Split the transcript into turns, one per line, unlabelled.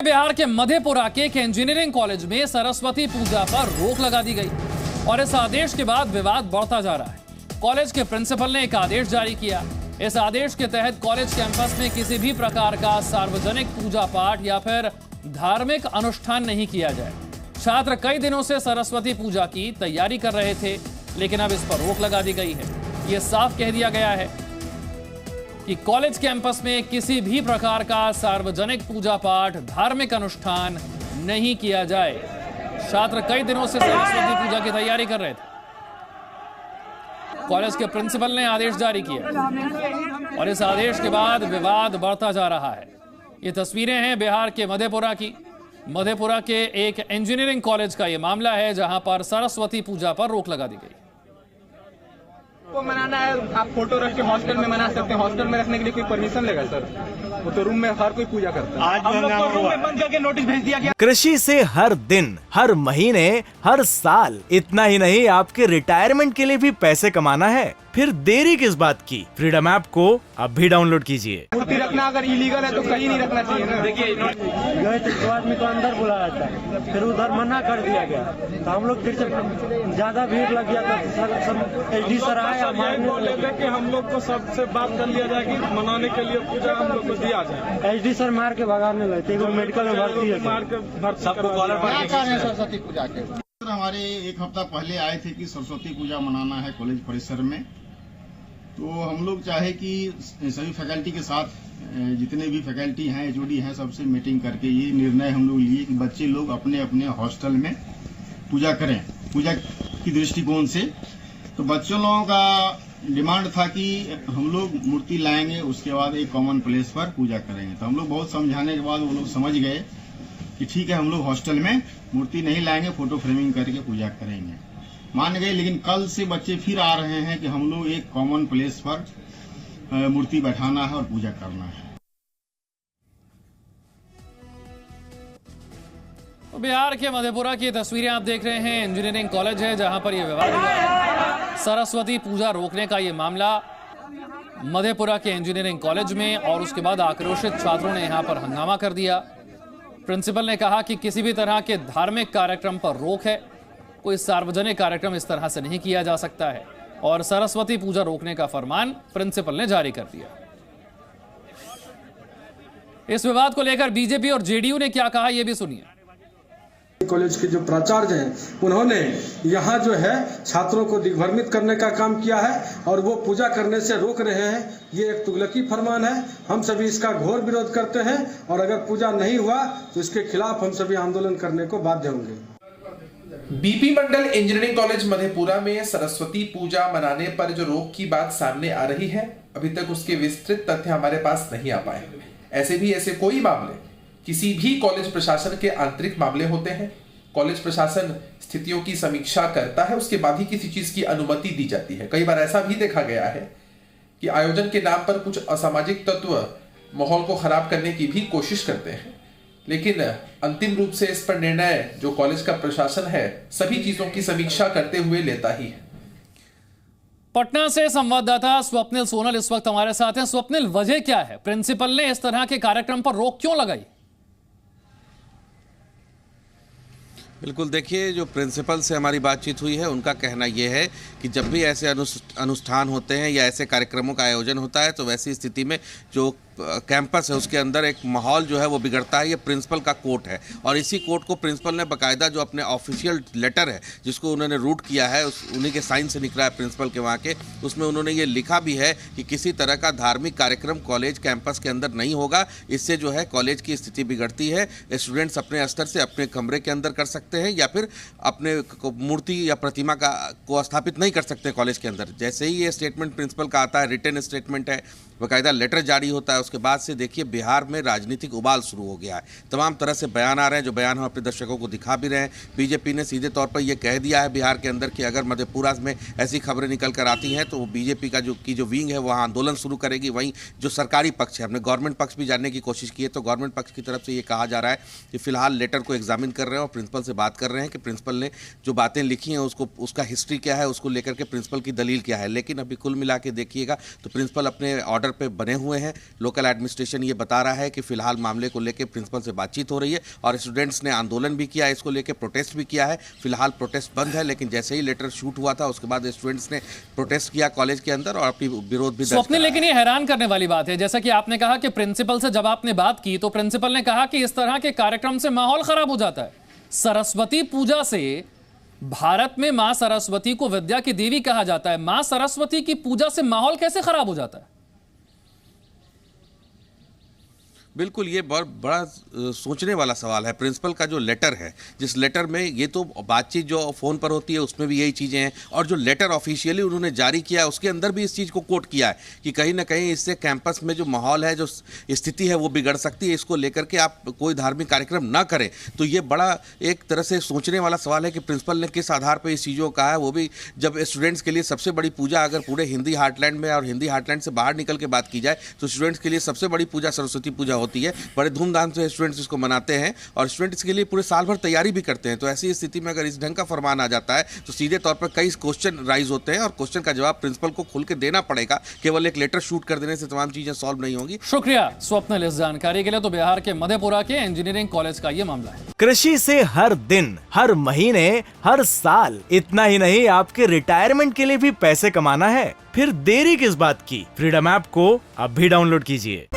बिहार के मधेपुरा के एक इंजीनियरिंग कॉलेज में सरस्वती पूजा पर रोक लगा दी गई और इस आदेश के बाद विवाद बढ़ता जा रहा है। कॉलेज के प्रिंसिपल ने एक आदेश जारी किया। इस आदेश के तहत कॉलेज कैंपस में किसी भी प्रकार का सार्वजनिक पूजा पाठ या फिर धार्मिक अनुष्ठान नहीं किया जाए। छात्र कई दिनों से सरस्वती पूजा की तैयारी कर रहे थे, लेकिन अब इस पर रोक लगा दी गई है। ये साफ कह दिया गया है कि कॉलेज कैंपस में किसी भी प्रकार का सार्वजनिक पूजा पाठ, धार्मिक अनुष्ठान नहीं किया जाए। छात्र कई दिनों से सरस्वती पूजा की तैयारी कर रहे थे। कॉलेज के प्रिंसिपल ने आदेश जारी किया और इस आदेश के बाद विवाद बढ़ता जा रहा है। ये तस्वीरें हैं बिहार के मधेपुरा की। मधेपुरा के एक इंजीनियरिंग कॉलेज का ये मामला है, जहां पर सरस्वती पूजा पर रोक लगा दी गई।
को मनाना है, आप फोटो रख के हॉस्टल में मना सकते हैं। हॉस्टल में रखने के लिए कोई परमिशन लेगा सर? वो तो रूम में हर कोई पूजा करता है। आज हम लोग को रूम में बंद करके नोटिस भेज दिया गया।
कृषि से हर दिन, हर महीने, हर साल, इतना ही नहीं आपके रिटायरमेंट के लिए भी पैसे कमाना है, फिर देरी किस बात की? फ्रीडम ऐप को अब भी डाउनलोड कीजिए।
मूर्ति रखना अगर इलीगल है तो कहीं नहीं रखना चाहिए ना। देखिए
तो आदमी को अंदर बुलाया था, फिर उधर मना कर दिया गया, तो हम लोग फिर से ज्यादा भीड़ लग गया था। एसडी सर आए,
बोले थे कि हम लोग को सबसे बात कर लिया जाए कि मनाने के लिए पूजा हम लोग को दिया जाए।
एसडी सर मार के भगाने लगे थे, मेडिकल में भर्ती है,
मार के सबको कॉलर पर
सरस्वती पूजा के हमारे एक हफ्ता पहले आए थे कि सरस्वती पूजा मनाना है कॉलेज परिसर में। तो हम लोग चाहे कि सभी फैकल्टी के साथ जितने भी फैकल्टी हैं, एचओडी हैं, सबसे मीटिंग करके ये निर्णय हम लोग लिए कि बच्चे लोग अपने अपने हॉस्टल में पूजा करें, पूजा की दृष्टिकोण से। तो बच्चों लोगों का डिमांड था कि हम लोग मूर्ति लाएंगे, उसके बाद एक कॉमन प्लेस पर पूजा करेंगे। तो हम लोग बहुत समझाने के बाद वो लोग समझ गए कि ठीक है, हम लोग हॉस्टल में मूर्ति नहीं लाएंगे, फोटो फ्रेमिंग करके पूजा करेंगे। मान गए। लेकिन कल से बच्चे फिर आ रहे हैं कि हम लोग एक कॉमन प्लेस पर मूर्ति बैठाना है और पूजा करना है।
तो बिहार के मधेपुरा की तस्वीरें आप देख रहे हैं। इंजीनियरिंग कॉलेज है जहां पर यह विवाद हुआ। सरस्वती पूजा रोकने का यह मामला मधेपुरा के इंजीनियरिंग कॉलेज में, और उसके बाद आक्रोशित छात्रों ने यहां पर हंगामा कर दिया। प्रिंसिपल ने कहा कि किसी भी तरह के धार्मिक कार्यक्रम पर रोक है, कोई सार्वजनिक कार्यक्रम इस तरह से नहीं किया जा सकता है, और सरस्वती पूजा रोकने का फरमान प्रिंसिपल ने जारी कर दिया। इस विवाद को लेकर बीजेपी और जेडीयू ने क्या कहा, यह भी सुनिए।
कॉलेज के जो प्राचार्य हैं, उन्होंने यहाँ जो है छात्रों को दिग्भ्रमित करने का काम किया है और वो पूजा करने से रोक रहे हैं। ये एक तुगलकी फरमान है। हम सभी इसका घोर विरोध करते हैं और अगर पूजा नहीं हुआ तो इसके खिलाफ हम सभी आंदोलन करने को बाध्य होंगे।
बीपी मंडल इंजीनियरिंग कॉलेज मधेपुरा में सरस्वती पूजा मनाने पर जो रोक की बात सामने आ रही है, अभी तक उसके विस्तृत तथ्य हमारे पास नहीं आ पाए। ऐसे कोई मामले किसी भी कॉलेज प्रशासन के आंतरिक मामले होते हैं। कॉलेज प्रशासन स्थितियों की समीक्षा करता है, उसके बाद ही किसी चीज की अनुमति दी जाती है। कई बार ऐसा भी देखा गया है कि आयोजन के नाम पर कुछ असामाजिक तत्व माहौल को खराब करने की भी कोशिश करते हैं, लेकिन अंतिम रूप से इस पर निर्णय जो कॉलेज का प्रशासन है सभी चीजों की समीक्षा करते हुए लेता ही है।
पटना से संवाददाता स्वप्निल सोनल इस वक्त हमारे साथ हैं। स्वप्निल, वजह क्या है? प्रिंसिपल ने इस तरह के कार्यक्रम पर रोक क्यों लगाई?
बिल्कुल, देखिए, जो प्रिंसिपल से हमारी बातचीत हुई है उनका कहना यह है कि जब भी ऐसे अनुष्ठान होते हैं या ऐसे कार्यक्रमों का आयोजन होता है तो वैसी स्थिति में जो कैंपस है उसके अंदर एक माहौल जो है वो बिगड़ता है। ये प्रिंसिपल का कोट है और इसी कोट को प्रिंसिपल ने बाकायदा जो अपने ऑफिशियल लेटर है जिसको उन्होंने रूट किया है, उन्हीं के साइन से निकला है प्रिंसिपल के वहाँ के, उसमें उन्होंने ये लिखा भी है कि किसी तरह का धार्मिक कार्यक्रम कॉलेज कैंपस के अंदर नहीं होगा। इससे जो है कॉलेज की स्थिति बिगड़ती है। स्टूडेंट्स अपने स्तर से अपने कमरे के अंदर कर सकते हैं या फिर अपने मूर्ति या प्रतिमा को स्थापित नहीं कर सकते कॉलेज के अंदर। जैसे ही ये स्टेटमेंट प्रिंसिपल का आता है, रिटन स्टेटमेंट है, बाकायदा लेटर जारी होता है, उसके बाद से देखिए बिहार में राजनीतिक उबाल शुरू हो गया है। तमाम तरह से बयान आ रहे हैं, जो बयान हम अपने दर्शकों को दिखा भी रहे हैं। बीजेपी ने सीधे तौर पर यह कह दिया है बिहार के अंदर कि अगर मधेपुरा में ऐसी खबरें निकल कर आती हैं तो बीजेपी का जो विंग है वहाँ आंदोलन शुरू करेगी। वहीं जो सरकारी पक्ष है, हमने गवर्नमेंट पक्ष भी जानने की कोशिश की है, तो गवर्नमेंट पक्ष की तरफ से ये कहा जा रहा है कि फिलहाल लेटर को एग्जामिन कर रहे हैं और प्रिंसिपल से बात कर रहे हैं कि प्रिंसिपल ने जो बातें लिखी हैं उसका हिस्ट्री क्या है, उसको लेकर के प्रिंसिपल की दलील क्या है। लेकिन अभी कुल मिला के देखिएगा तो प्रिंसिपल अपने ऑर्डर ऑर्डर पे बने हुए हैं। लोकल एडमिनिस्ट्रेशन ये बता रहा है कि फिलहाल मामले को लेकर प्रिंसिपल से बातचीत हो रही है और स्टूडेंट्स ने आंदोलन भी किया, इसको लेकर प्रोटेस्ट भी किया है। फिलहाल प्रोटेस्ट बंद है, लेकिन जैसे ही लेटर शूट हुआ था उसके बाद स्टूडेंट्स ने प्रोटेस्ट किया कॉलेज के अंदर और अपनी विरोध भी दर्ज
स्वप्निल,
कराया।
लेकिन ये हैरान करने वाली बात है, जैसा कि आपने कहा कि प्रिंसिपल से जब आपने बात की तो प्रिंसिपल ने कहा कि इस तरह के कार्यक्रम से माहौल खराब हो जाता है। सरस्वती पूजा से, भारत में मां सरस्वती को विद्या की देवी कहा जाता है, मां सरस्वती की पूजा से माहौल कैसे खराब हो जाता है?
बिल्कुल, ये बहुत बड़ा सोचने वाला सवाल है। प्रिंसिपल का जो लेटर है, जिस लेटर में ये तो बातचीत जो फ़ोन पर होती है उसमें भी यही चीज़ें हैं, और जो लेटर ऑफिशियली उन्होंने जारी किया है उसके अंदर भी इस चीज़ को कोट किया है कि कहीं ना कहीं इससे कैंपस में जो माहौल है, जो स्थिति है वो बिगड़ सकती है। इसको लेकर के आप कोई धार्मिक कार्यक्रम ना करें। तो ये बड़ा एक तरह से सोचने वाला सवाल है कि प्रिंसिपल ने किस आधार पर इस चीज़ों को कहा है, वो भी जब स्टूडेंट्स के लिए सबसे बड़ी पूजा, अगर पूरे हिंदी हार्टलैंड में और हिंदी हार्टलैंड से बाहर निकल के बात की जाए तो स्टूडेंट्स के लिए सबसे बड़ी पूजा सरस्वती पूजा होती है। बड़े धूमधाम से स्टूडेंट्स इसको मनाते हैं और स्टूडेंट्स के लिए पूरे साल भर तैयारी भी करते हैं। तो ऐसी स्थिति में अगर इस ढंग का फरमान आ जाता है तो सीधे तौर पर कई क्वेश्चन राइज होते हैं और क्वेश्चन का जवाब प्रिंसिपल को खुल के देना पड़ेगा। केवल एक लेटर शूट कर देने से तमाम चीजें सॉल्व नहीं होंगी।
शुक्रिया स्वप्निल इस जानकारी के लिए। तो बिहार के मधेपुरा के इंजीनियरिंग कॉलेज का ये मामला है।
कृषि से हर दिन, हर महीने, हर साल, इतना ही नहीं आपके रिटायरमेंट के लिए भी पैसे कमाना है? फिर देरी किस बात की? फ्रीडम ऐप को अब भी डाउनलोड कीजिए।